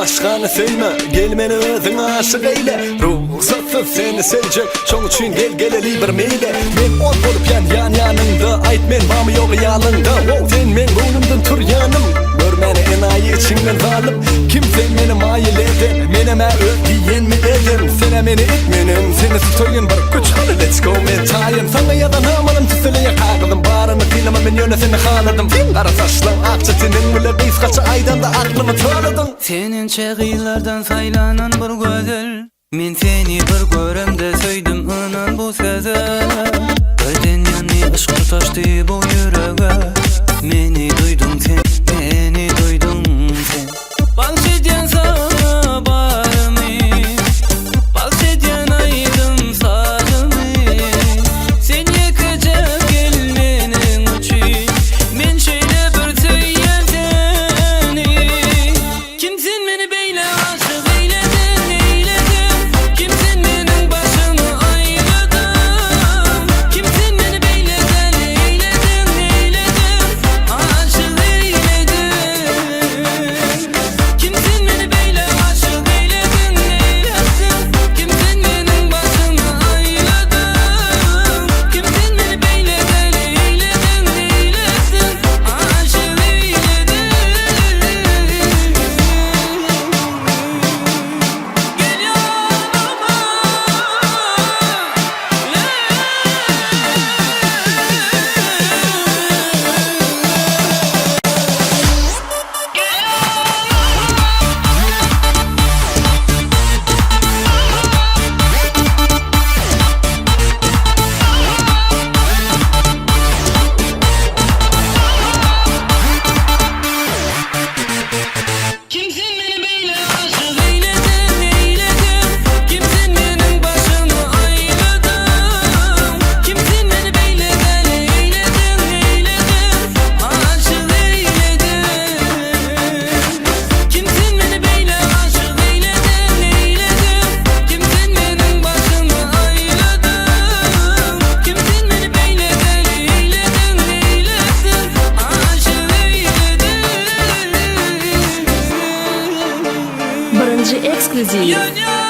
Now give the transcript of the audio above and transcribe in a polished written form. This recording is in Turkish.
başkanı söyleme, gel meni özüne aşık eyle. Ruhsatsız seni sevecek, şoň üçin geleli bir meyle. Men ol bolup yan yanında, ayt men bamy ýok ýalynda. Sen men goňumdan tur ýanım, gör meni enayi içinden zalim. Kim sen meni maýyl eden, meneme öz diýen mi edin? Sene meni etmenim, seni tutoyun bir güç haly. Let's go men taýyn, sana ýadan amalym tüseleýe kagylym. Baryny kynama men ýöne seni hanadım. Kara saçlaň akça senin bile kysgaça aýdanda aklymy töledin. Seninçe gıylardan saylanan bir gözel, men seni bir göremde söydüm inan bu söze. Öden yani aşk tutaştı bu yüreğe. Meni duydun sen, meni duydun sen. Bahşedyen sana barımı, bahşedyen aydım sarımı. Sen yıkacak elinin uçu, men şöyle bir söyleyen seni. Kimsin beni beyle aşık eyledin, eyledin. Kimsin benim başımı ayırdın. Kimsin beni beyle deli eyledin, eyledin. Aşık eyledin. Kimsin beni beyle aşık eyledin, eyledin. Kimsin benim başımı ayırdın. Kimsin beni beyle deli eyledin, eyledin. Aşık eyledin. Gel yanıma. Kimsin beni beyle aşık eyledin, eyledin. Kimsin benim başımı ayırdın. Kimsin beni beyle deli eyledin, eyledin. Aşık eyledin. Kimsin beni beyle aşık eyledin, eyledin. Kimsin benim başımı ayırdın. Kimsin beni beyle deli eyledin, eyledin. Aşık eyledin. Birinci ekskluziv. Dünya